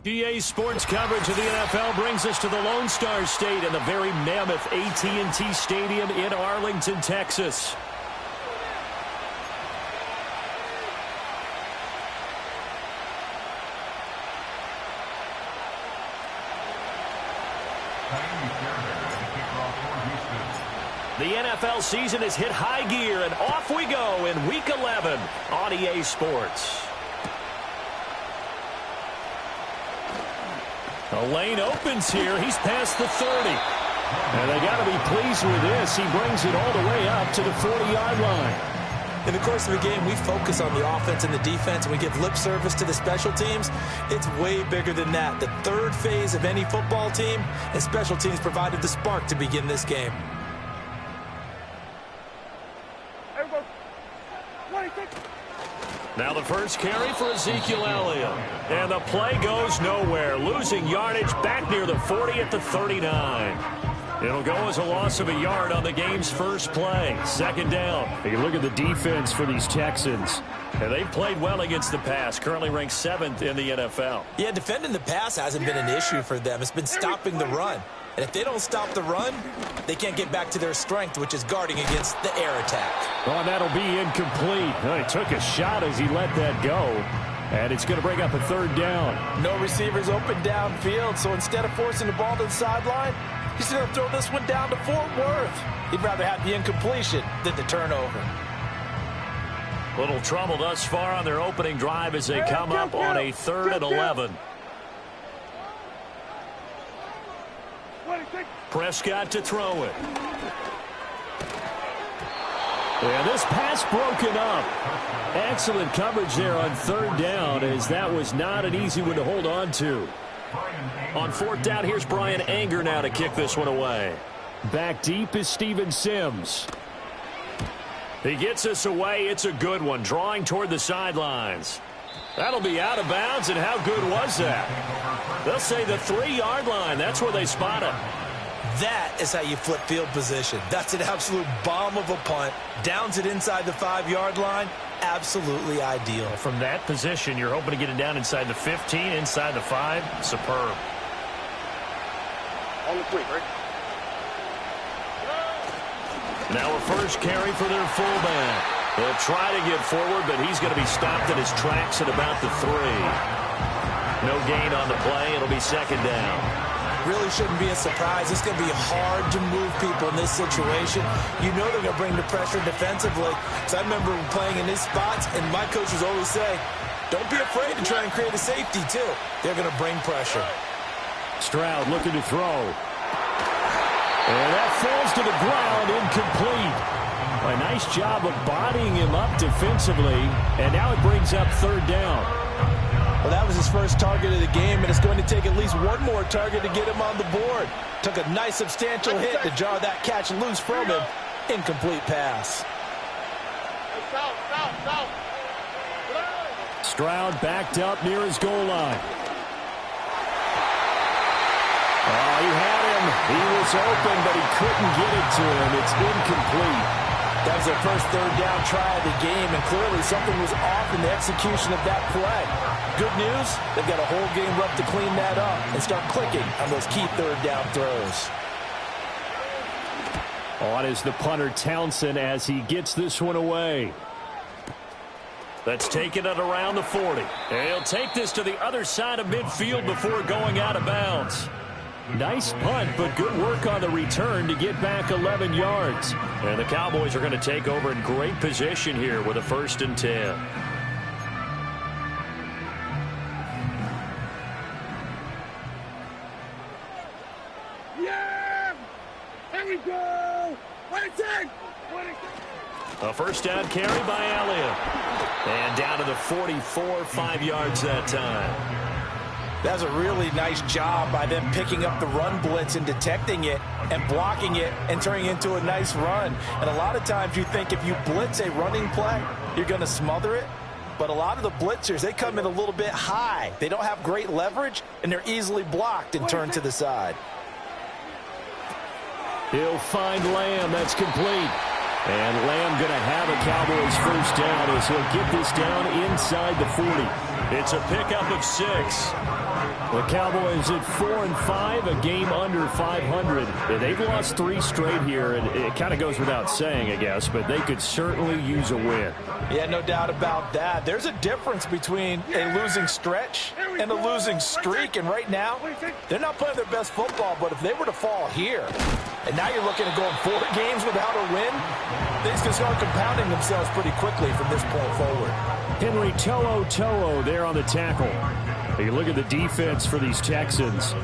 EA Sports coverage of the NFL brings us to the Lone Star State and the very mammoth AT&T Stadium in Arlington, Texas. The NFL season has hit high gear, and off we go in Week 11 on EA Sports. The lane opens here. He's past the 30. And they got to be pleased with this. He brings it all the way up to the 40-yard line. In the course of a game, we focus on the offense and the defense, and we give lip service to the special teams. It's way bigger than that. The third phase of any football team, and special teams provided the spark to begin this game. Now the first carry for Ezekiel Elliott. And the play goes nowhere. Losing yardage back near the 40 at the 39. It'll go as a loss of a yard on the game's first play. Second down. You look at the defense for these Texans. And they've played well against the pass. Currently ranked 7th in the NFL. Yeah, defending the pass hasn't been an issue for them. It's been stopping the run. And if they don't stop the run, they can't get back to their strength, which is guarding against the air attack. Oh, and that'll be incomplete. Well, he took a shot as he let that go. And it's going to bring up a third down. No receivers open downfield, so instead of forcing the ball to the sideline, he's going to throw this one down to Fort Worth. He'd rather have the incompletion than the turnover. Little trouble thus far on their opening drive as they come up on a 3rd and 11. Prescott to throw it. And this pass broken up. Excellent coverage there on 3rd down, as that was not an easy one to hold on to. On 4th down, here's Brian Anger now to kick this one away. Back deep is Steven Sims. He gets us away. It's a good one, drawing toward the sidelines. That'll be out of bounds, and how good was that? They'll say the 3-yard line. That's where they spot it. That is how you flip field position. That's an absolute bomb of a punt. Downs it inside the 5-yard line. Absolutely ideal. From that position, you're hoping to get it down inside the 15, inside the 5. Superb. On the 3, right? Now a first carry for their fullback. They'll try to get forward, but he's going to be stopped in his tracks at about the 3. No gain on the play. It'll be second down. Really shouldn't be a surprise. It's going to be hard to move people in this situation. You know they're going to bring the pressure defensively. So I remember playing in these spots, and my coaches always say, don't be afraid to try and create a safety, too. They're going to bring pressure. Stroud looking to throw. And that falls to the ground, incomplete. A nice job of bodying him up defensively, and now it brings up 3rd down. Well, that was his first target of the game, and it's going to take at least one more target to get him on the board. Took a nice substantial hit to jar that catch loose from him. Incomplete pass. Stroud backed up near his goal line. Oh, he had him. He was open, but he couldn't get it to him. It's incomplete. That was their first 3rd down try of the game, and clearly something was off in the execution of that play. Good news, they've got a whole game left to clean that up and start clicking on those key 3rd down throws. On is the punter Townsend as he gets this one away. That's taken it around the 40. And he'll take this to the other side of midfield before going out of bounds. Nice punt, but good work on the return to get back 11 yards. And the Cowboys are going to take over in great position here with a 1st and 10. Yeah! Here we go! 26! A first down carry by Elliott. And down to the 44, 5 yards that time. That's a really nice job by them picking up the run blitz and detecting it and blocking it and turning it into a nice run. And a lot of times you think if you blitz a running play, you're going to smother it. But a lot of the blitzers, they come in a little bit high. They don't have great leverage, and they're easily blocked and turned to the side. He'll find Lamb. That's complete. And Lamb going to have a Cowboys first down as he'll get this down inside the 40. It's a pickup of 6. The Cowboys at 4-5, a game under 500. They've lost 3 straight here, and it kind of goes without saying, I guess, but they could certainly use a win. Yeah, no doubt about that. There's a difference between a losing stretch and a losing streak, and right now, they're not playing their best football, but if they were to fall here, and now you're looking at going 4 games without a win, things can start compounding themselves pretty quickly from this point forward. Henry To'o there on the tackle. You look at the defense for these Texans.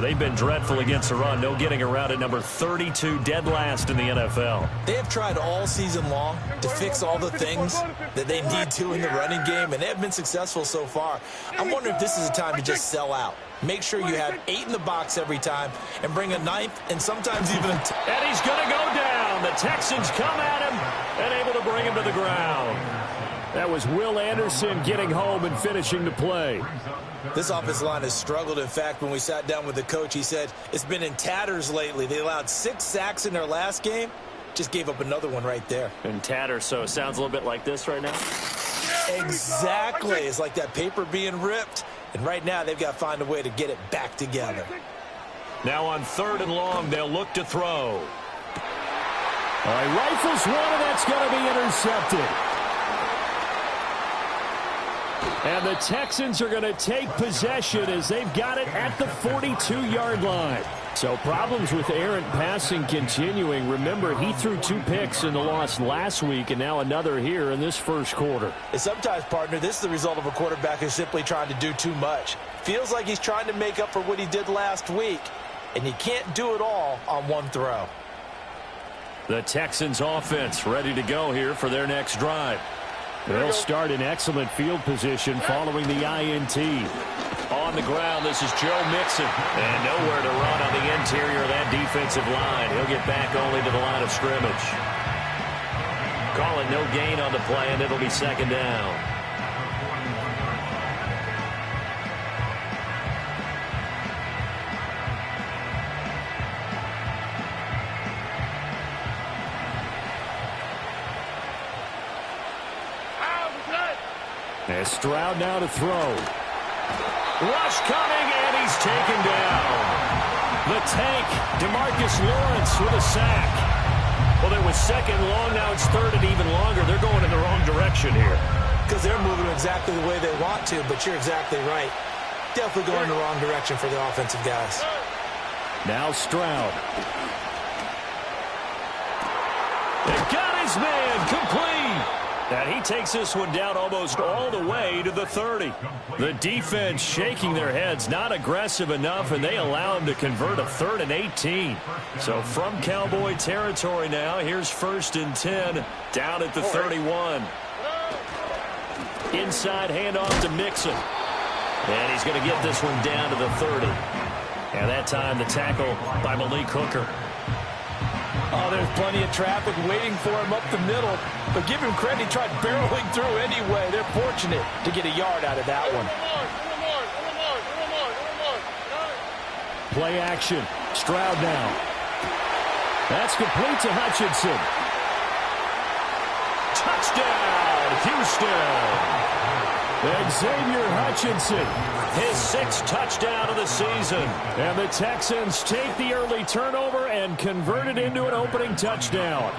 They've been dreadful against the run. No getting around at number 32, dead last in the NFL. They have tried all season long to fix all the things that they need to in the running game, and they have been successful so far. I'm wondering if this is a time to just sell out. Make sure you have 8 in the box every time and bring a 9th and sometimes even a 10th. And he's going to go down. The Texans come at him and able to bring him to the ground. That was Will Anderson getting home and finishing the play. This offensive line has struggled. In fact, when we sat down with the coach, he said it's been in tatters lately. They allowed 6 sacks in their last game. Just gave up another one right there. In tatters, so it sounds a little bit like this right now? Exactly. It's like that paper being ripped. And right now, they've got to find a way to get it back together. Now on 3rd and long, they'll look to throw. All right, rifles one, and that's going to be intercepted. And the Texans are going to take possession as they've got it at the 42-yard line. So problems with errant passing continuing. Remember, he threw 2 picks in the loss last week and now another here in this first quarter. And sometimes, partner, this is the result of a quarterback who's simply trying to do too much. Feels like he's trying to make up for what he did last week, and you can't do it all on one throw. The Texans offense ready to go here for their next drive. They'll start in excellent field position following the INT. On the ground, this is Joe Mixon. And nowhere to run on the interior of that defensive line. He'll get back only to the line of scrimmage. Call it no gain on the play, and it'll be 2nd down. And Stroud now to throw. Rush coming, and he's taken down. The tank, DeMarcus Lawrence with a sack. Well, it was 2nd long, now it's 3rd and even longer. They're going in the wrong direction here. Because they're moving exactly the way they want to, but you're exactly right. Definitely going in the wrong direction for the offensive guys. Now Stroud. They got his man complete. And he takes this one down almost all the way to the 30. The defense shaking their heads, not aggressive enough, and they allow him to convert a 3rd and 18. So from Cowboy territory now, here's 1st and 10 down at the 31. Inside handoff to Mixon. And he's going to get this one down to the 30. And that time the tackle by Malik Hooker. Oh, there's plenty of traffic waiting for him up the middle. But give him credit, he tried barreling through anyway. They're fortunate to get a yard out of that one. Play action. Stroud now. That's complete to Hutchinson. Touchdown, Houston. Xavier Hutchinson. His 6th touchdown of the season. And the Texans take the early turnover and convert it into an opening touchdown.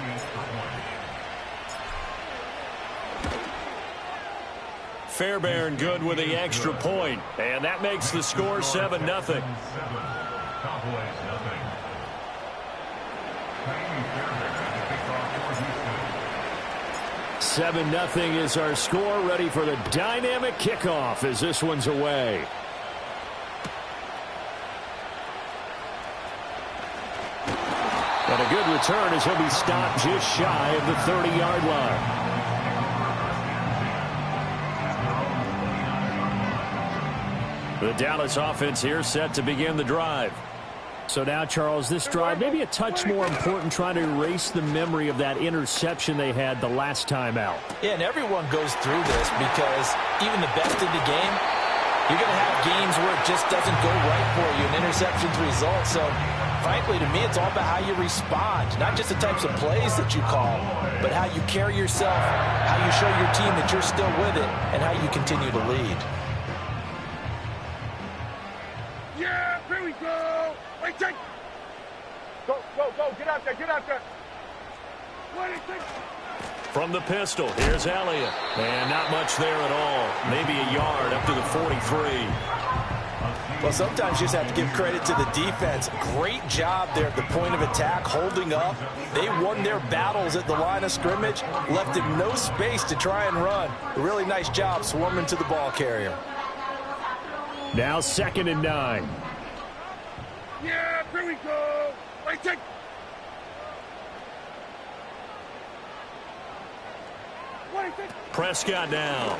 Fairbairn good with the extra point. And that makes the score 7-0. 7-0 is our score. Ready for the dynamic kickoff as this one's away. And a good return as he'll be stopped just shy of the 30-yard line. The Dallas offense here set to begin the drive. So now, Charles, this drive maybe a touch more important, trying to erase the memory of that interception they had the last time out. Yeah, and everyone goes through this because even the best in the game, you're going to have games where just doesn't go right for you. An interception's the result. So, frankly, to me, it's all about how you respond. Not just the types of plays that you call, but how you carry yourself, how you show your team that you're still with it, and how you continue to lead. Yeah, here we go. Wait, take. Go, go, go. Get out there, get out there. Wait, take. From the pistol, here's Elliott. And not much there at all. Maybe a yard up to the 43. Well, sometimes you just have to give credit to the defense. Great job there at the point of attack, holding up. They won their battles at the line of scrimmage, left him no space to try and run. A really nice job swarming to the ball carrier. Now 2nd and 9. Yeah, here we go. Wait, take. Wait, take. Prescott now.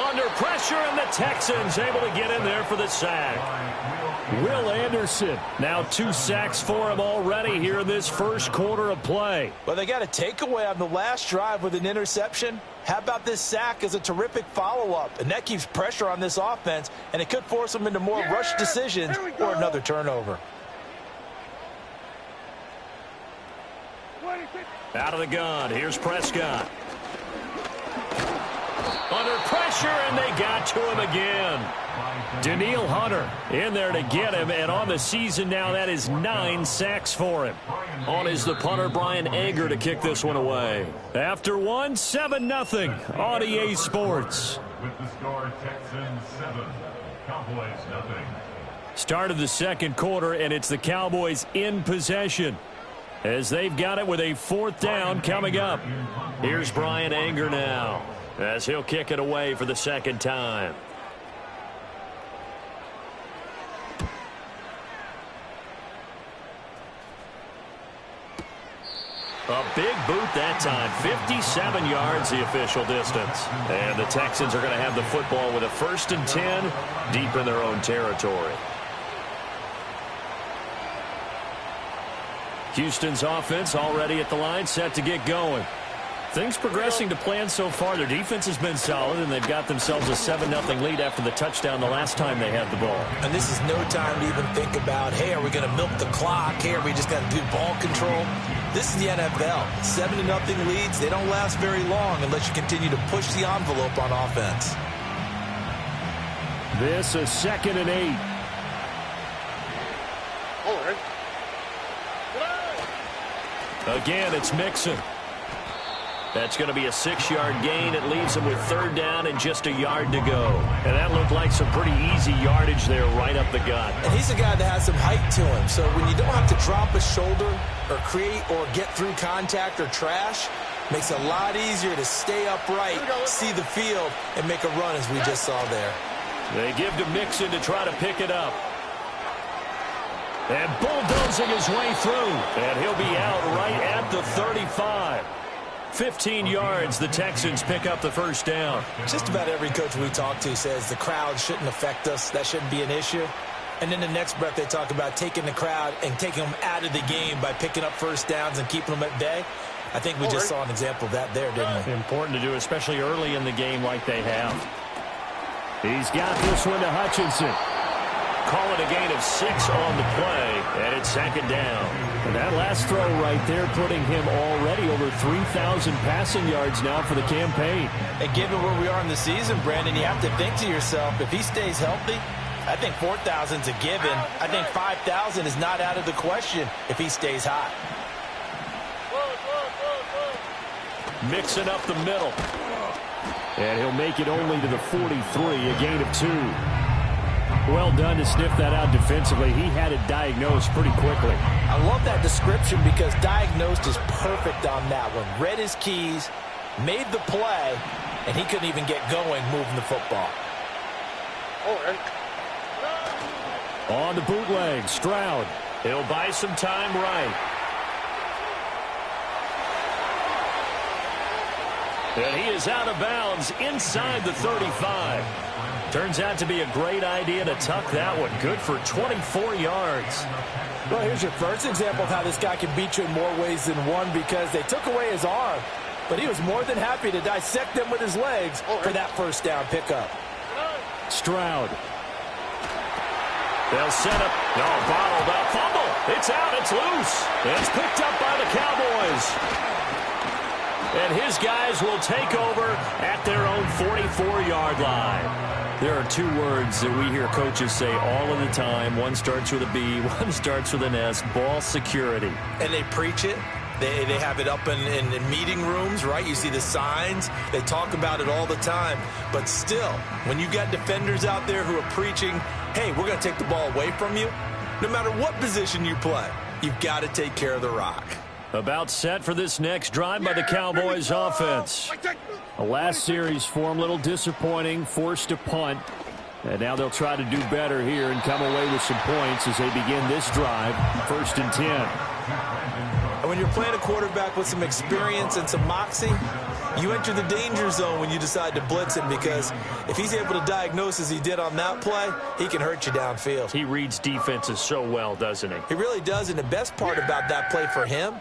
Under pressure, and the Texans able to get in there for the sack. Will Anderson, now 2 sacks for him already here in this first quarter of play. Well, they got a takeaway on the last drive with an interception. How about this sack as a terrific follow-up? And that keeps pressure on this offense, and it could force them into more rush decisions or another turnover. Out of the gun, here's Prescott. Under pressure, and they got to him again. Danielle Hunter in there to get him, and on the season now, that is 9 sacks for him. On is the punter, Brian Anger, to kick this one away. After one, 7-0 on EA Sports. With the score, Texans 7, Cowboys 0. Start of the second quarter, and it's the Cowboys in possession, as they've got it with a 4th down coming up. Here's Brian Anger now, as he'll kick it away for the 2nd time. A big boot that time. 57 yards the official distance. And the Texans are going to have the football with a 1st and 10 deep in their own territory. Houston's offense already at the line, set to get going. Things progressing to plan so far. Their defense has been solid, and they've got themselves a 7-0 lead after the touchdown the last time they had the ball. And this is no time to even think about, hey, are we going to milk the clock? Hey, are we just going to do ball control? This is the NFL. 7-0 leads, they don't last very long unless you continue to push the envelope on offense. This is 2nd and 8. Again, it's Mixon. That's going to be a 6-yard gain. It leaves him with 3rd down and just a yard to go. And that looked like some pretty easy yardage there right up the gut. And he's a guy that has some height to him. So when you don't have to drop a shoulder or create or get through contact or trash, makes it a lot easier to stay upright, see the field, and make a run as we just saw there. They give to Mixon to try to pick it up. And bulldozing his way through. And he'll be out right at the 35. 15 yards, the Texans pick up the 1st down. Just about every coach we talk to says the crowd shouldn't affect us. That shouldn't be an issue. And then the next breath they talk about taking the crowd and taking them out of the game by picking up 1st downs and keeping them at bay. I think we just saw an example of that there, didn't we? Important to do, especially early in the game like they have. He's got this one to Hutchinson. Call it a gain of 6 on the play, and it's 2nd down. And that last throw right there putting him already over 3,000 passing yards now for the campaign. And given where we are in the season, Brandon, you have to think to yourself, if he stays healthy, I think 4,000's a given. I think 5,000 is not out of the question if he stays hot. Mixing up the middle. And he'll make it only to the 43, a gain of 2. Well done to sniff that out defensively. He had it diagnosed pretty quickly. I love that description because diagnosed is perfect on that one. Read his keys, made the play, and he couldn't even get going moving the football. On the bootleg, Stroud. He'll buy some time right. And he is out of bounds inside the 35. Turns out to be a great idea to tuck that one. Good for 24 yards. Well, here's your first example of how this guy can beat you in more ways than one because they took away his arm. but he was more than happy to dissect them with his legs for that first down pickup. Stroud. They'll set up. No, bottled up. Fumble. It's out. It's loose. It's picked up by the Cowboys. And his guys will take over at their own 44-yard line. There are two words that we hear coaches say all of the time. One starts with a B, one starts with an S. Ball security. And they preach it. They have it up in meeting rooms, right? You see the signs. They talk about it all the time. But still, when you got defenders out there who are preaching, hey, we're going to take the ball away from you, no matter what position you play, you've got to take care of the rock. About set for this next drive by the Cowboys offense. The last series for them, a little disappointing, forced to punt. And now they'll try to do better here and come away with some points as they begin this drive, 1st and 10. And when you're playing a quarterback with some experience and some moxie, you enter the danger zone when you decide to blitz him, because if he's able to diagnose as he did on that play, he can hurt you downfield. He reads defenses so well, doesn't he? He really does, and the best part about that play for him,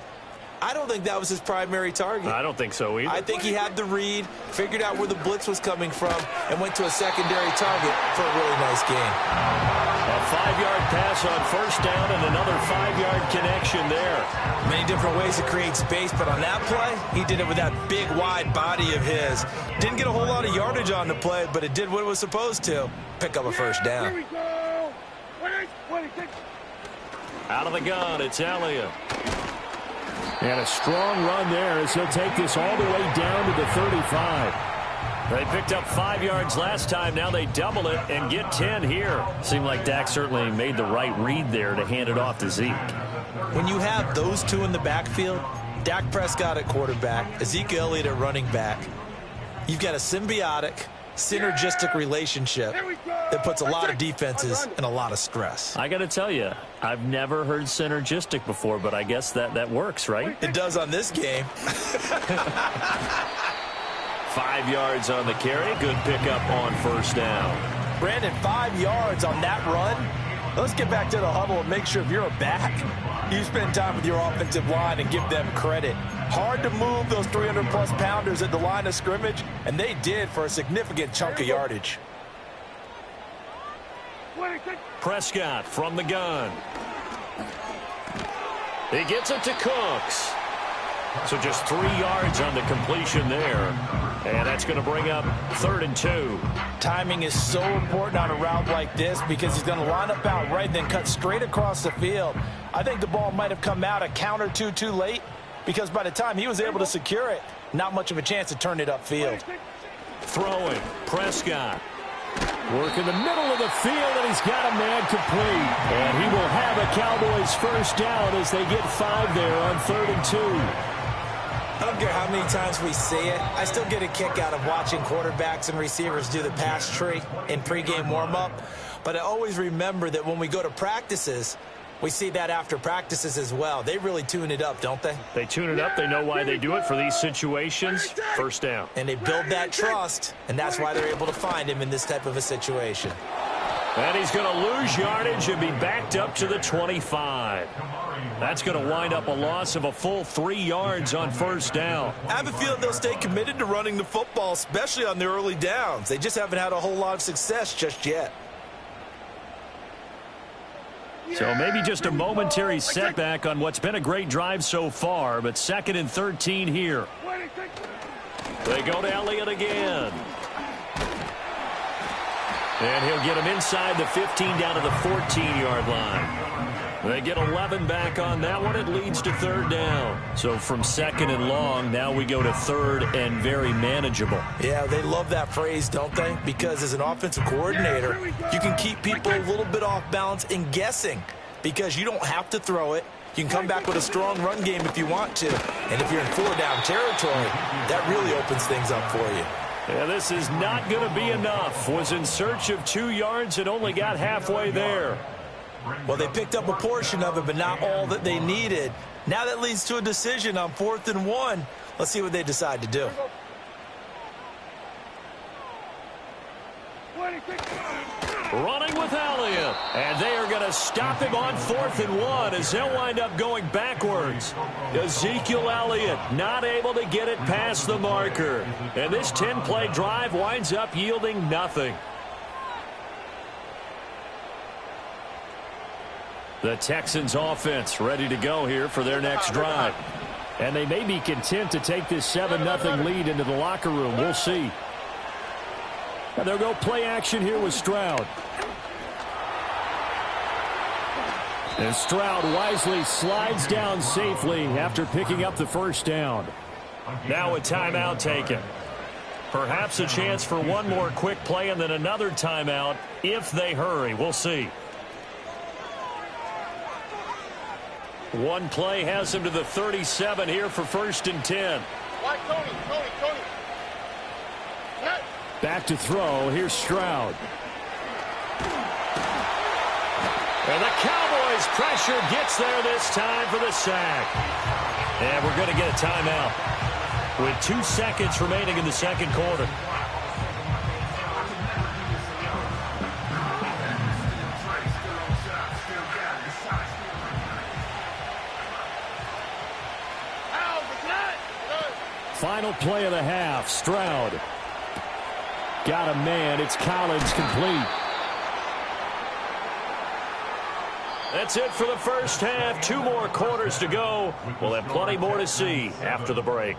I don't think that was his primary target. I don't think so either. I think he had the read, figured out where the blitz was coming from, and went to a secondary target for a really nice game. A 5-yard pass on 1st down and another 5-yard connection there. Many different ways to create space, but on that play, he did it with that big, wide body of his. Didn't get a whole lot of yardage on the play, but it did what it was supposed to. Pick up a 1st down. Here we go. 26. Out of the gun, it's Elliott. And a strong run there as he'll take this all the way down to the 35. They picked up 5 yards last time. Now they double it and get 10 here. Seemed like Dak certainly made the right read there to hand it off to Zeke. When you have those two in the backfield, Dak Prescott at quarterback, Ezekiel Elliott at running back, you've got a symbiotic, synergistic relationship that puts a lot of defenses in a lot of stress. I got to tell you, I've never heard synergistic before, but I guess that works, right? It does on this game. 5 yards on the carry. Good pickup on 1st down. Brandon, 5 yards on that run. Let's get back to the huddle and make sure if you're a back, you spend time with your offensive line and give them credit. Hard to move those 300-plus pounders at the line of scrimmage, and they did for a significant chunk of yardage. Prescott from the gun. He gets it to Cooks. So just 3 yards on the completion there. And that's going to bring up 3rd and 2. Timing is so important on a route like this because he's going to line up out right, then cut straight across the field. I think the ball might have come out a count or two too late, because by the time he was able to secure it, not much of a chance to turn it upfield. Throwing, Prescott. Work in the middle of the field, and he's got a man complete. And he will have a Cowboys 1st down as they get 5 there on 3rd and 2. I don't care how many times we see it. I still get a kick out of watching quarterbacks and receivers do the pass tree in pregame warm-up. But I always remember that when we go to practices, we see that after practices as well. They really tune it up, don't they? They tune it up. They know why they do it for these situations. 1st down. And they build that trust, and that's why they're able to find him in this type of a situation. And he's going to lose yardage and be backed up to the 25. That's going to wind up a loss of a full 3 yards on 1st down. I have a feeling they'll stay committed to running the football, especially on the early downs. They just haven't had a whole lot of success just yet. So maybe just a momentary setback on what's been a great drive so far, but 2nd and 13 here. They go to Elliott again. And he'll get him inside the 15 down to the 14-yard line. They get 11 back on that one. It leads to 3rd down. So from 2nd and long, now we go to 3rd and very manageable. Yeah, they love that phrase, don't they? Because as an offensive coordinator, you can keep people a little bit off balance and guessing, because you don't have to throw it. You can come back with a strong run game if you want to. And if you're in 4-down territory, that really opens things up for you. Yeah, this is not going to be enough. Was in search of 2 yards and only got halfway there. Well, they picked up a portion of it, but not all that they needed. Now that leads to a decision on 4th and 1. Let's see what they decide to do. Running with Elliott. And they are going to stop him on 4th and 1 as they'll wind up going backwards. Ezekiel Elliott not able to get it past the marker. And this 10-play drive winds up yielding nothing. The Texans offense ready to go here for their next drive. And they may be content to take this 7-0 lead into the locker room. We'll see. And they'll go play action here with Stroud. And Stroud wisely slides down safely after picking up the first down. Now a timeout taken. Perhaps a chance for one more quick play and then another timeout if they hurry. We'll see. One play has him to the 37 here for 1st and 10. Tony. Back to throw. Here's Stroud. And the Cowboys pressure gets there this time for the sack. And we're going to get a timeout with 2 seconds remaining in the second quarter. Final play of the half. Stroud. Got a man. It's Collins complete. That's it for the first half. 2 more quarters to go. We'll have plenty more to see after the break.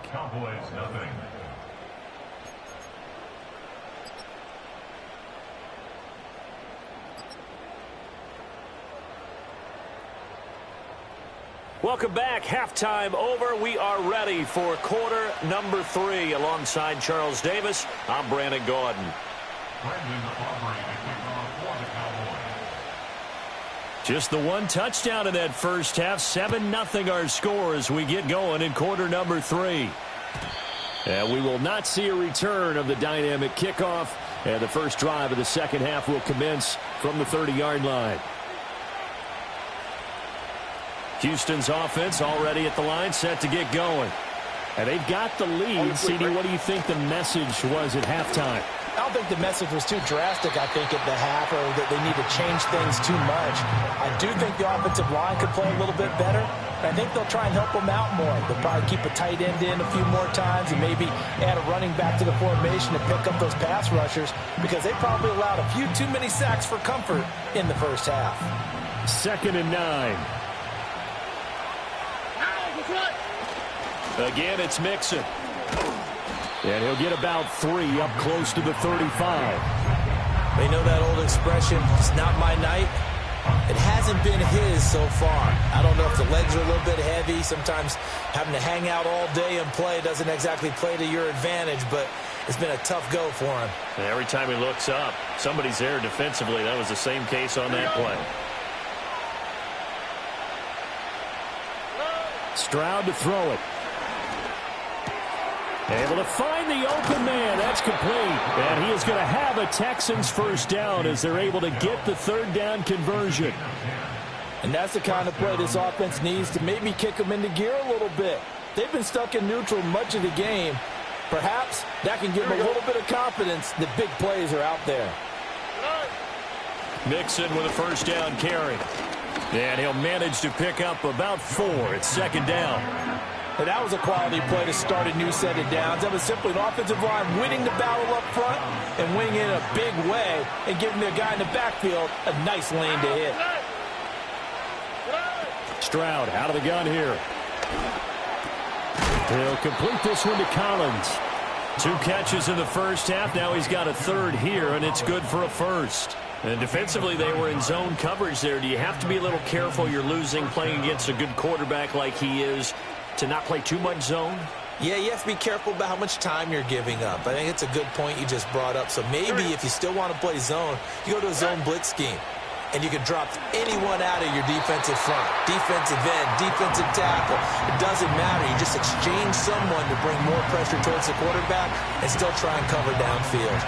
Welcome back. Halftime over. We are ready for quarter number 3. Alongside Charles Davis, I'm Brandon Gaudin. Just the 1 touchdown in that first half. 7-0 our score as we get going in quarter number 3. And we will not see a return of the dynamic kickoff. And the first drive of the second half will commence from the 30-yard line. Houston's offense already at the line, set to get going. And they've got the lead. CD, what do you think the message was at halftime? I don't think the message was too drastic, I think, at the half, or that they need to change things too much. I do think the offensive line could play a little bit better. I think they'll try and help them out more. They'll probably keep a tight end in a few more times and maybe add a running back to the formation to pick up those pass rushers, because they probably allowed a few too many sacks for comfort in the first half. 2nd and 9. Again, it's Mixon. And he'll get about 3 up close to the 35. They know that old expression, it's not my night. It hasn't been his so far. I don't know if the legs are a little bit heavy. Sometimes having to hang out all day and play doesn't exactly play to your advantage, but it's been a tough go for him. And every time he looks up, somebody's there defensively. That was the same case on that play. Stroud to throw it. Able to find the open man. That's complete. And he is going to have a Texans first down as they're able to get the 3rd down conversion. And that's the kind of play this offense needs to maybe kick them into gear a little bit. They've been stuck in neutral much of the game. Perhaps that can give them a little bit of confidence that big plays are out there. Mixon with a first down carry. And he'll manage to pick up about 4. It's 2nd down. And that was a quality play to start a new set of downs. That was simply an offensive line winning the battle up front and winning it in a big way and giving the guy in the backfield a nice lane to hit. Stroud out of the gun here. He'll complete this one to Collins. 2 catches in the first half. Now he's got a 3rd here, and it's good for a 1st. And defensively, they were in zone coverage there. Do you have to be a little careful? You're losing playing against a good quarterback like he is, to not play too much zone? Yeah, you have to be careful about how much time you're giving up. I think it's a good point you just brought up. So maybe if you still want to play zone, you go to a zone blitz scheme. And you can drop anyone out of your defensive front. Defensive end, defensive tackle. It doesn't matter. You just exchange someone to bring more pressure towards the quarterback and still try and cover downfield.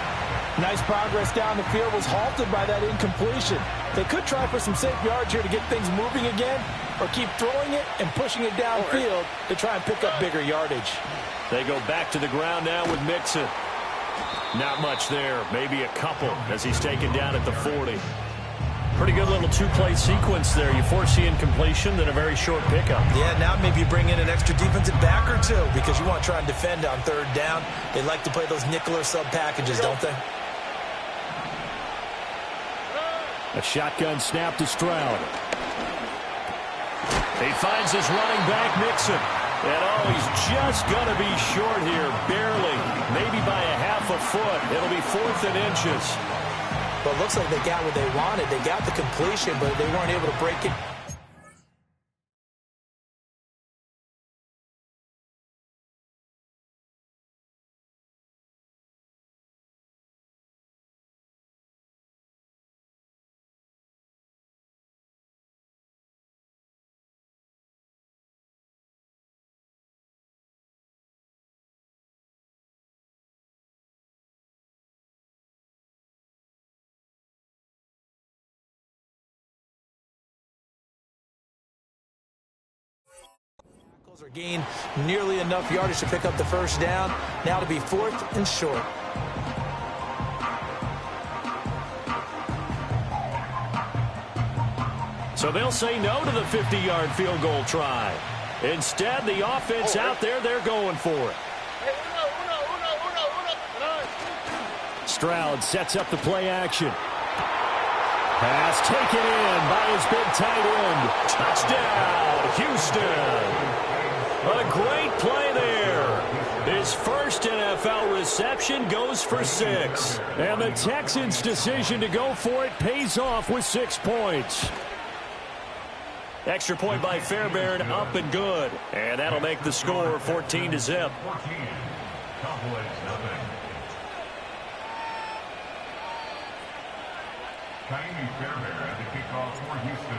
Nice progress down the field was halted by that incompletion. They could try for some safe yards here to get things moving again, or keep throwing it and pushing it downfield to try and pick up bigger yardage. They go back to the ground now with Mixon. Not much there. Maybe a couple as he's taken down at the 40. Pretty good little two-play sequence there. You force the incompletion, then a very short pickup. Yeah, now maybe you bring in an extra defensive back or two because you want to try and defend on third down. They like to play those nickel or sub packages, don't they? A shotgun snap to Stroud. He finds his running back, Mixon. And he's just going to be short here, barely, maybe by a half a foot. It'll be 4th and inches. But it looks like they got what they wanted. They got the completion, but they weren't able to break it. Are gained nearly enough yardage to pick up the first down. Now to be 4th and short. So they'll say no to the 50-yard field goal try. Instead, the offense out there, they're going for it. Stroud sets up the play action. Pass taken in by his big tight end. Touchdown, Houston. A great play there. His first NFL reception goes for 6. And the Texans' decision to go for it pays off with 6 points. Extra point by Fairbairn, up and good. And that'll make the score 14-0. 14. Cowboys, nothing. Tiny Fairbairn at the kickoff for Houston.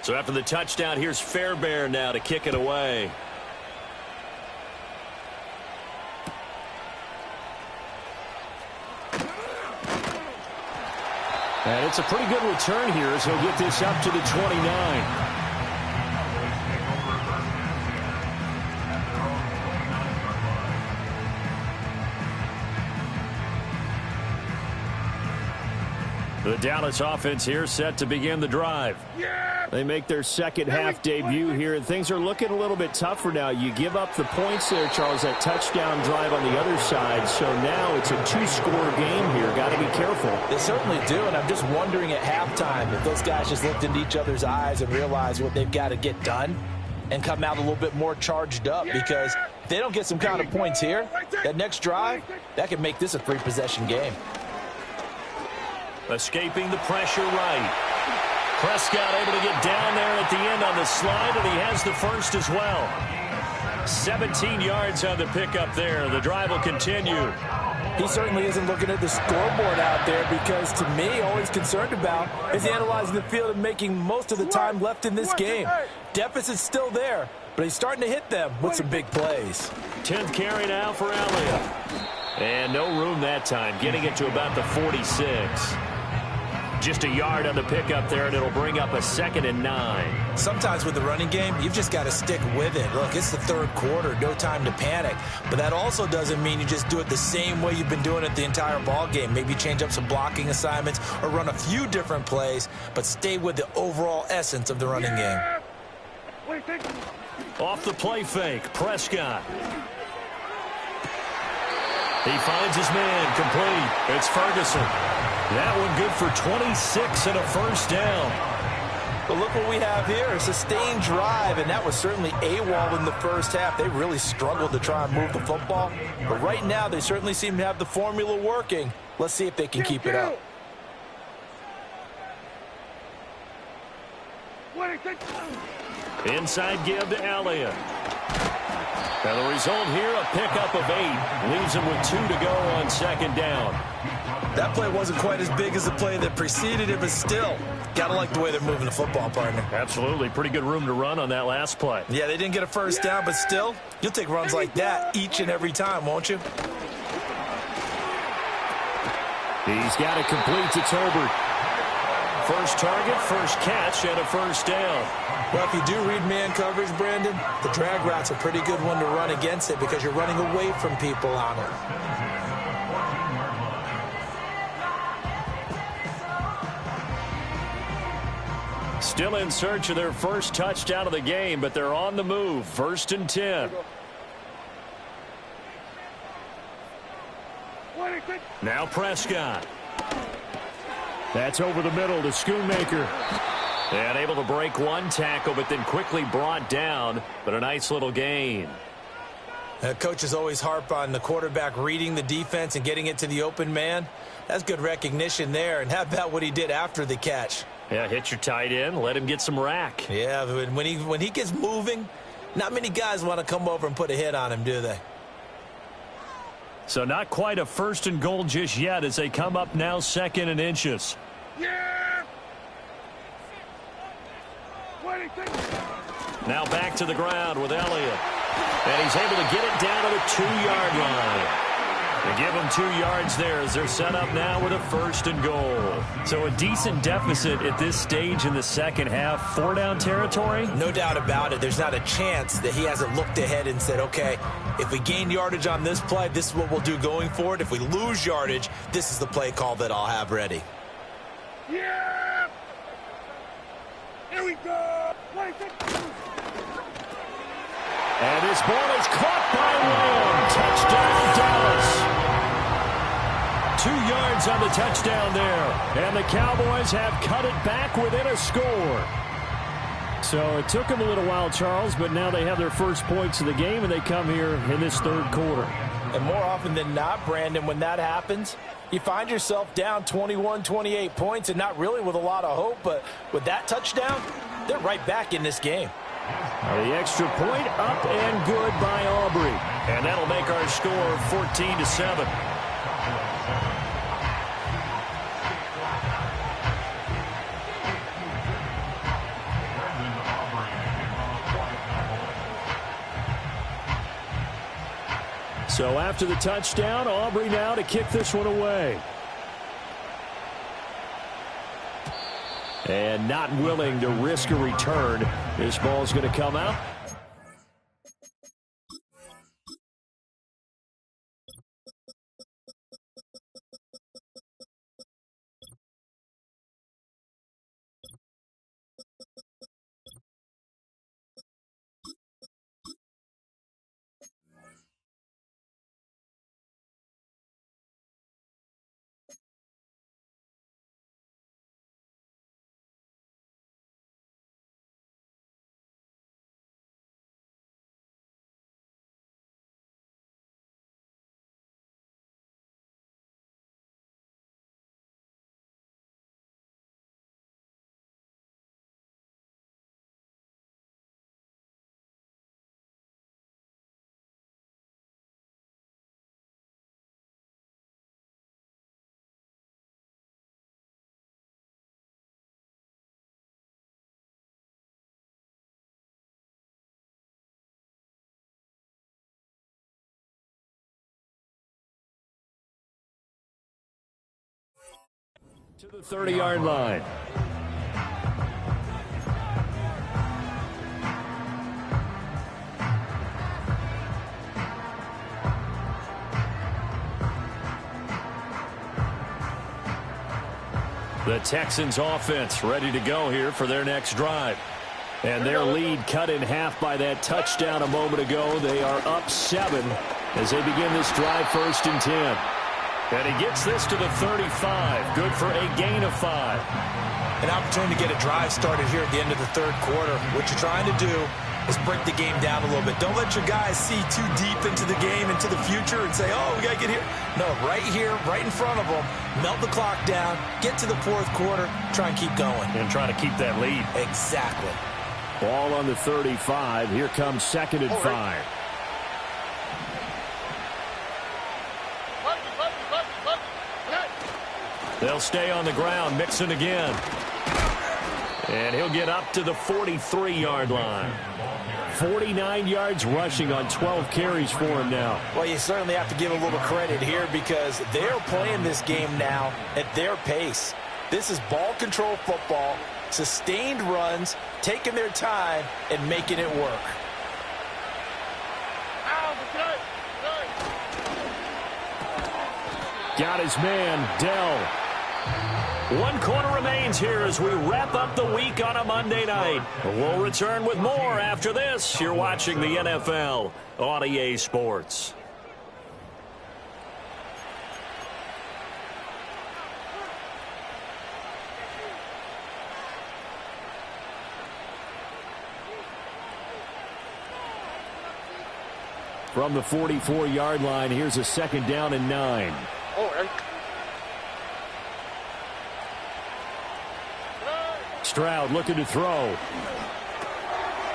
So after the touchdown, here's Fairbairn now to kick it away. And it's a pretty good return here as he'll get this up to the 29. The Dallas offense here set to begin the drive. They make their second half debut here, and things are looking a little bit tougher now. You give up the points there, Charles, that touchdown drive on the other side. So now it's a 2-score game here. Got to be careful. They certainly do, and I'm just wondering at halftime if those guys just looked into each other's eyes and realized what they've got to get done and come out a little bit more charged up, because if they don't get some kind of points here, that next drive, that could make this a 3-possession game. Escaping the pressure right. Prescott able to get down there at the end on the slide, and he has the first as well. 17 yards on the pickup there. The drive will continue. He certainly isn't looking at the scoreboard out there, because to me, all he's concerned about is analyzing the field and making most of the time left in this game. Deficit's still there, but he's starting to hit them with some big plays. 10th carry now for Elliott. And no room that time, getting it to about the 46. Just a yard on the pickup there, and it'll bring up a 2nd and 9. Sometimes with the running game, you've just got to stick with it. Look, it's the third quarter, no time to panic. But that also doesn't mean you just do it the same way you've been doing it the entire ball game. Maybe change up some blocking assignments or run a few different plays, but stay with the overall essence of the running game. Off the play fake, Prescott. He finds his man, complete. It's Ferguson. That one good for 26 and a first down. But look what we have here, a sustained drive, and that was certainly AWOL in the first half. They really struggled to try and move the football. But right now, they certainly seem to have the formula working. Let's see if they can keep it up. Inside give to Elliott. And the result here, a pickup of 8. Leaves him with 2 to go on 2nd down. That play wasn't quite as big as the play that preceded it, but still, got to like the way they're moving the football, partner. Absolutely. Pretty good room to run on that last play. Yeah, they didn't get a first down, but still, you'll take runs like that each and every time, won't you? He's got it complete to Tolbert. First target, first catch, and a first down. Well, if you do read man coverage, Brandon, the drag route's a pretty good one to run against it because you're running away from people on it. Still in search of their first touchdown of the game, but they're on the move. 1st and 10. Now Prescott. That's over the middle to Schoonmaker. And able to break one tackle, but then quickly brought down. But a nice little gain. Coaches always harp on the quarterback reading the defense and getting it to the open man. That's good recognition there. And how about what he did after the catch? Yeah, hit your tight end, let him get some rack. Yeah, when he gets moving, not many guys want to come over and put a hit on him, do they? So not quite a 1st and goal just yet as they come up now 2nd and inches. Yeah! Now back to the ground with Elliott. And he's able to get it down to the 2-yard line. They give them 2 yards there as they're set up now with a 1st and goal. So a decent deficit at this stage in the second half. 4-down territory? No doubt about it. There's not a chance that he hasn't looked ahead and said, okay, if we gain yardage on this play, this is what we'll do going forward. If we lose yardage, this is the play call that I'll have ready. Yeah! Here we go! And this ball is caught by Lamb. Touchdown, Dallas. 2 yards on the touchdown there. And the Cowboys have cut it back within a score. So it took them a little while, Charles, but now they have their first points of the game, and they come here in this 3rd quarter. And more often than not, Brandon, when that happens, you find yourself down 21, 28 points, and not really with a lot of hope, but with that touchdown, they're right back in this game. The extra point up and good by Aubrey. And that'll make our score 14-7. So after the touchdown, Aubrey now to kick this one away. And not willing to risk a return. This ball's going to come out. To the 30-yard line. The Texans offense ready to go here for their next drive. And their lead cut in half by that touchdown a moment ago. They are up 7 as they begin this drive 1st and 10. And he gets this to the 35. Good for a gain of 5. An opportunity to get a drive started here at the end of the 3rd quarter. What you're trying to do is break the game down a little bit. Don't let your guys see too deep into the game, into the future, and say, oh, we got to get here. No, right here, right in front of them, melt the clock down, get to the 4th quarter, try and keep going. And try to keep that lead. Exactly. Ball on the 35. Here comes 2nd and 5. They'll stay on the ground, Mixon again. And he'll get up to the 43-yard line. 49 yards rushing on 12 carries for him now. Well, you certainly have to give a little credit here because they're playing this game now at their pace. This is ball control football, sustained runs, taking their time, and making it work. Got his man, Dell. 1 quarter remains here as we wrap up the week on a Monday night. We'll return with more after this. You're watching the NFL on EA Sports. From the 44-yard line, here's a 2nd down and 9. Stroud looking to throw.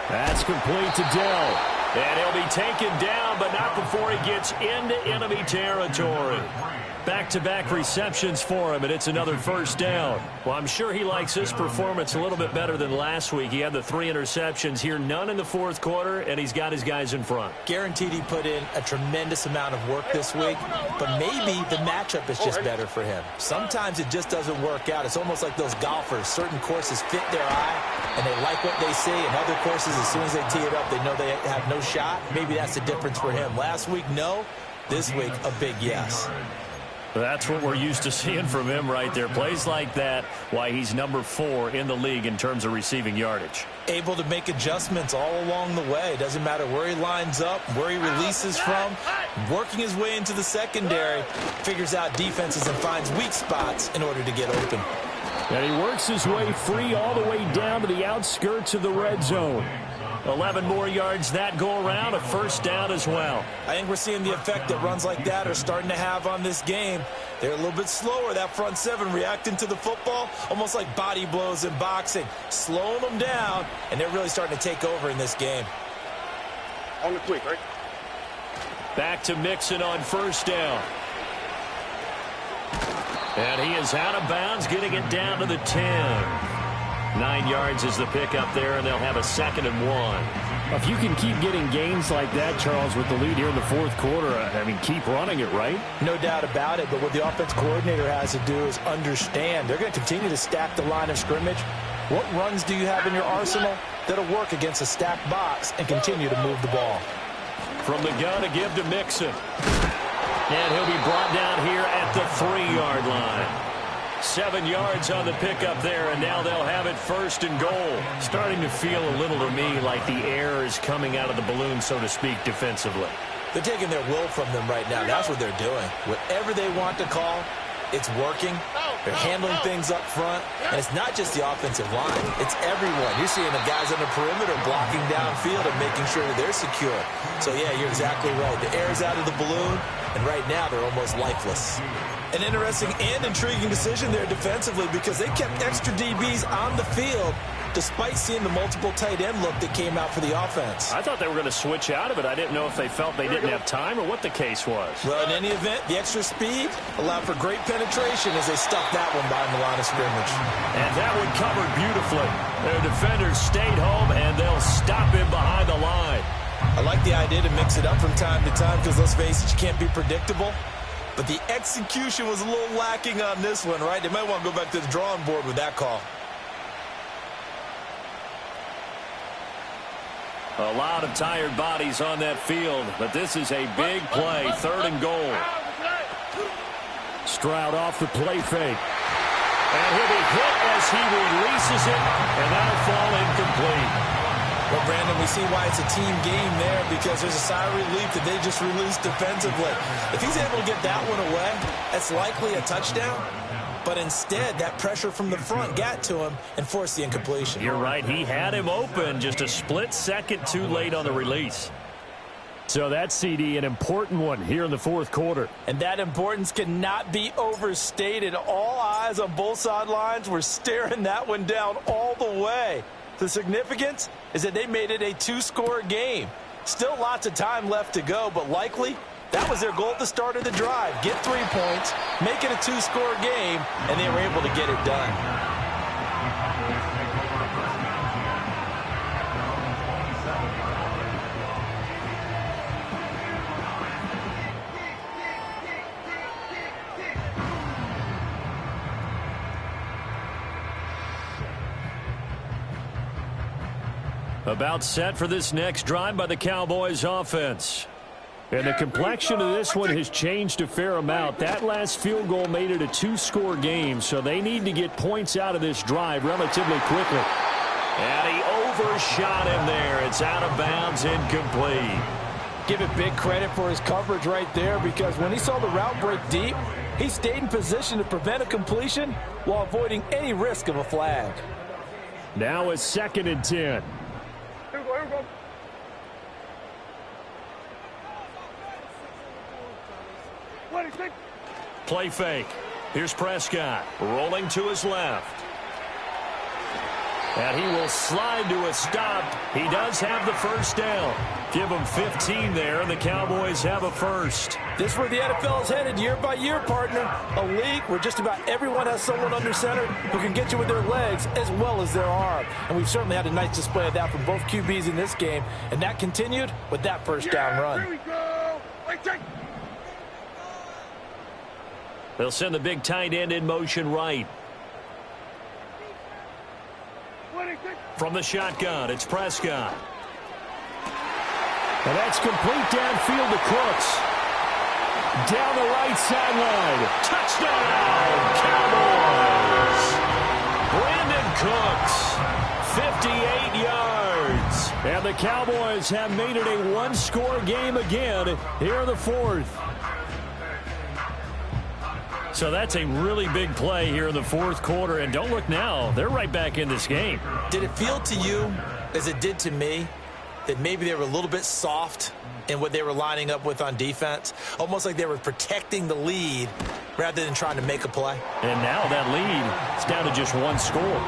That's complete to Dell. And he'll be taken down, but not before he gets into enemy territory. Back-to-back receptions for him, and it's another 1st down. Well, I'm sure he likes his performance a little bit better than last week. He had the 3 interceptions here, none in the 4th quarter, and he's got his guys in front. Guaranteed he put in a tremendous amount of work this week, but maybe the matchup is just better for him. Sometimes it just doesn't work out. It's almost like those golfers. Certain courses fit their eye, and they like what they see, and other courses, as soon as they tee it up, they know they have no shot. Maybe that's the difference for him. Last week, no. This week, a big yes. That's what we're used to seeing from him right there. Plays like that, why he's number 4 in the league in terms of receiving yardage. Able to make adjustments all along the way. Doesn't matter where he lines up, where he releases from. Working his way into the secondary, figures out defenses and finds weak spots in order to get open. And he works his way free all the way down to the outskirts of the red zone. 11 more yards that go around, a 1st down as well. I think we're seeing the effect that runs like that are starting to have on this game. They're a little bit slower, that front 7, reacting to the football, almost like body blows in boxing, slowing them down, and they're really starting to take over in this game. On the quick, right? Back to Mixon on 1st down. And he is out of bounds, getting it down to the 10. 9 yards is the pickup there, and they'll have a 2nd and 1. If you can keep getting gains like that, Charles, with the lead here in the 4th quarter, I mean, keep running it, right? No doubt about it, but what the offense coordinator has to do is understand. They're going to continue to stack the line of scrimmage. What runs do you have in your arsenal that'll work against a stacked box and continue to move the ball? From the gun to give to Mixon. And he'll be brought down here at the 3-yard line. 7 yards on the pickup there, and now they'll have it 1st and goal. Starting to feel a little to me like the air is coming out of the balloon, so to speak, defensively. They're taking their will from them right now. That's what they're doing. Whatever they want to call, it's working. They're handling things up front, and it's not just the offensive line. It's everyone. You're seeing the guys on the perimeter blocking downfield and making sure that they're secure. So, yeah, you're exactly right. The air's out of the balloon, and right now they're almost lifeless. An interesting and intriguing decision there defensively because they kept extra DBs on the field despite seeing the multiple tight end look that came out for the offense. I thought they were going to switch out of it. I didn't know if they felt they didn't have time or what the case was. Well, in any event, the extra speed allowed for great penetration as they stuffed that one behind the line of scrimmage. And that one covered beautifully. Their defenders stayed home, and they'll stop him behind the line. I like the idea to mix it up from time to time because, let's face it, you can't be predictable. But the execution was a little lacking on this one, right? They might want to go back to the drawing board with that call. A lot of tired bodies on that field, but this is a big play, 3rd and goal. Stroud off the play fake. And he'll be hit as he releases it, and that'll fall incomplete. Well, Brandon, we see why it's a team game there because there's a sigh of relief that they just released defensively. If he's able to get that one away, that's likely a touchdown. But instead, that pressure from the front got to him and forced the incompletion. You're right. He had him open, just a split second too late on the release. So that CD, an important one here in the 4th quarter. And that importance cannot be overstated. All eyes on both sidelines were staring that one down all the way. The significance is that they made it a 2-score game. Still lots of time left to go, but likely that was their goal at the start of the drive. Get 3 points, make it a 2-score game, and they were able to get it done. About set for this next drive by the Cowboys offense. And the complexion of this one has changed a fair amount. That last field goal made it a two-score game, so they need to get points out of this drive relatively quickly. And he overshot him there. It's out of bounds, incomplete. Give it big credit for his coverage right there, because when he saw the route break deep, he stayed in position to prevent a completion while avoiding any risk of a flag. Now it's 2nd and 10. Here we go. What do you think? Play fake. Here's Prescott rolling to his left. And he will slide to a stop. He does have the first down. Give him 15 there, and the Cowboys have a first. This is where the NFL is headed year by year, partner. A league where just about everyone has someone under center who can get you with their legs as well as their arm. And we've certainly had a nice display of that from both QBs in this game. And that continued with that first down run. Here we go. Wait, check. They'll send the big tight end in motion right. What do you think? From the shotgun, it's Prescott. And that's complete downfield to Cooks. Down the right sideline. Touchdown, Cowboys! Brandon Cooks, 58 yards. And the Cowboys have made it a one-score game again here in the fourth. So that's a really big play here in the fourth quarter. And don't look now, they're right back in this game. Did it feel to you, as it did to me, that maybe they were a little bit soft in what they were lining up with on defense? Almost like they were protecting the lead rather than trying to make a play. And now that lead is down to just one score.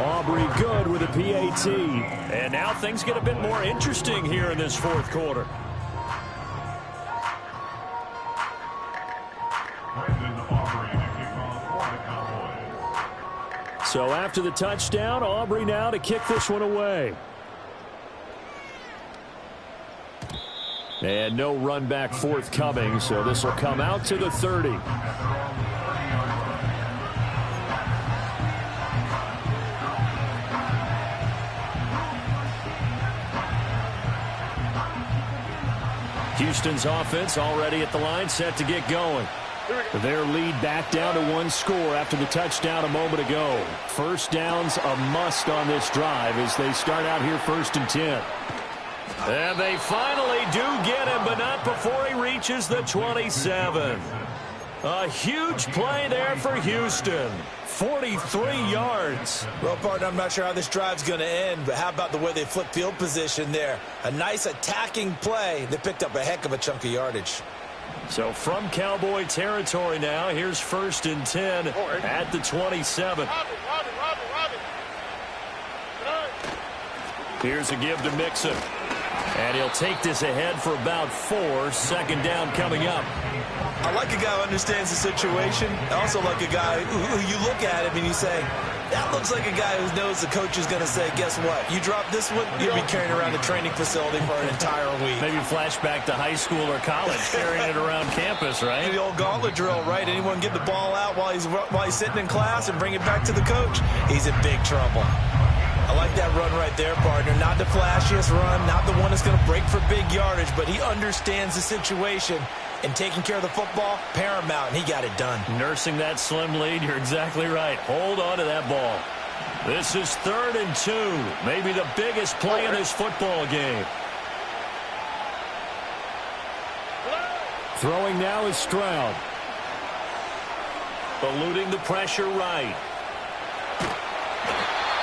Aubrey good with a PAT. And now things get a bit more interesting here in this fourth quarter. So after the touchdown, Aubrey now to kick this one away. And no run back forthcoming, so this will come out to the 30. Houston's offense already at the line, set to get going. Their lead back down to one score after the touchdown a moment ago. First down's a must on this drive as they start out here 1st and 10. And they finally do get him, but not before he reaches the 27. A huge play there for Houston. 43 yards. Well, partner, I'm not sure how this drive's going to end, but how about the way they flipped field position there? A nice attacking play that picked up a heck of a chunk of yardage. So from Cowboy territory now, here's 1st and 10 at the 27. Here's a give to Mixon. And he'll take this ahead for about 4. 2nd down coming up. I like a guy who understands the situation. I also like a guy who you look at him and you say, that looks like a guy who knows the coach is going to say, guess what? You drop this one, you'll be carrying around the training facility for an entire week. Maybe flashback to high school or college, carrying it around campus, right? The old gauntlet drill, right? Anyone get the ball out while he's sitting in class and bring it back to the coach? He's in big trouble. I like that run right there, partner. Not the flashiest run, not the one that's going to break for big yardage, but he understands the situation, and taking care of the football, paramount, and he got it done. Nursing that slim lead, you're exactly right. Hold on to that ball. This is 3rd and 2, maybe the biggest play in this football game. Throwing now is Stroud. Eluding the pressure right.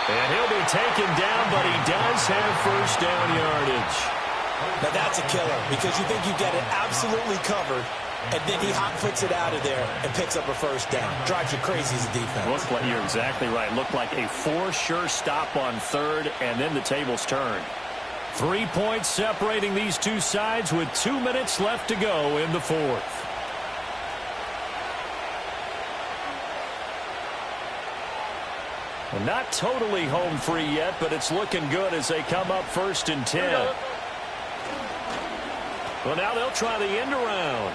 And he'll be taken down, but he does have first down yardage. Now that's a killer, because you think you get it absolutely covered, and then he hot-foots it out of there and picks up a first down. Drives you crazy as a defense. Looked like, you're exactly right. Looked like a for-sure stop on 3rd, and then the tables turned. 3 points separating these two sides with 2 minutes left to go in the fourth. Well, not totally home free yet, but it's looking good as they come up 1st and 10. Well, now they'll try the end around.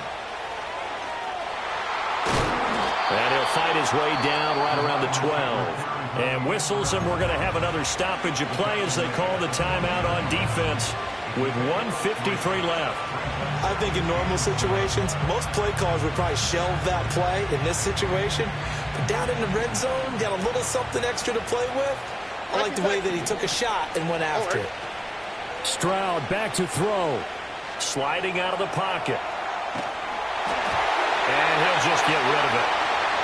And he'll fight his way down right around the 12. And whistles, and we're going to have another stoppage of play as they call the timeout on defense with 1:53 left. I think in normal situations, most play callers would probably shelve that play in this situation. But down in the red zone, got a little something extra to play with. I like the way that he took a shot and went after it. Stroud back to throw. Sliding out of the pocket. And he'll just get rid of it.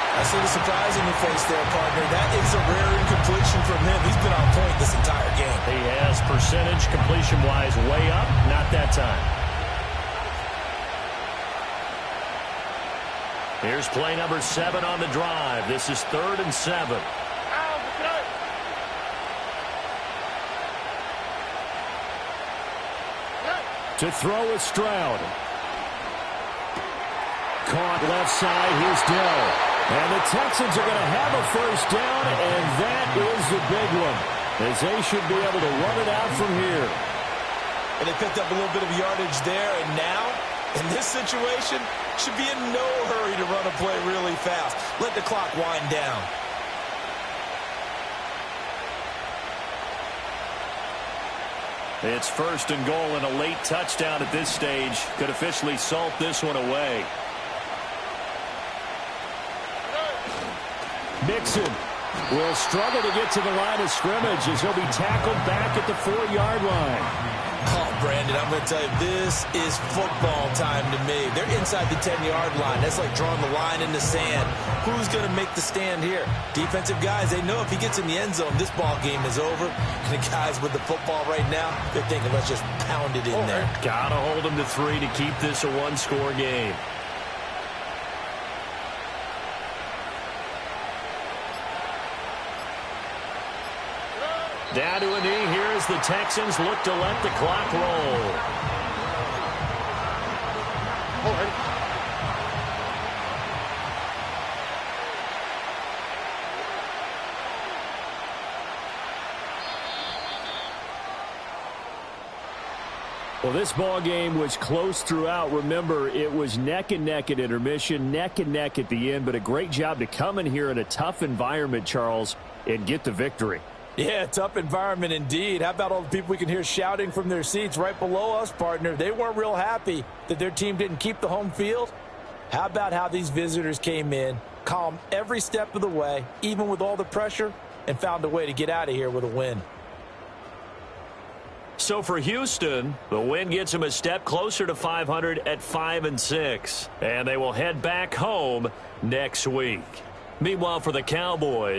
I see the surprise in your face there, partner. That is a rare incompletion from him. He's been on point this entire game. He has percentage completion-wise way up. Not that time. Here's play number 7 on the drive. This is 3rd and 7. To throw is Stroud. Caught left side. Here's Dell. And the Texans are going to have a first down, and that is the big one, as they should be able to run it out from here. And they picked up a little bit of yardage there, and now, in this situation, should be in no hurry to run a play really fast. Let the clock wind down. It's 1st and goal, and a late touchdown at this stage could officially salt this one away. Mixon will struggle to get to the line of scrimmage as he'll be tackled back at the 4-yard line. Oh, Brandon, I'm going to tell you, this is football time to me. They're inside the 10-yard line. That's like drawing the line in the sand. Who's going to make the stand here? Defensive guys, they know if he gets in the end zone, this ball game is over. And the guys with the football right now, they're thinking, let's just pound it in there. Got to hold him to 3 to keep this a one-score game. Down to a knee here as the Texans look to let the clock roll. Well, this ball game was close throughout. Remember, it was neck and neck at intermission, neck and neck at the end, but a great job to come in here in a tough environment, Charles, and get the victory. Yeah, tough environment indeed. How about all the people we can hear shouting from their seats right below us, partner? They weren't real happy that their team didn't keep the home field. How about how these visitors came in, calm every step of the way, even with all the pressure, and found a way to get out of here with a win. So for Houston, the win gets them a step closer to 500 at 5-6, and they will head back home next week. Meanwhile, for the Cowboys,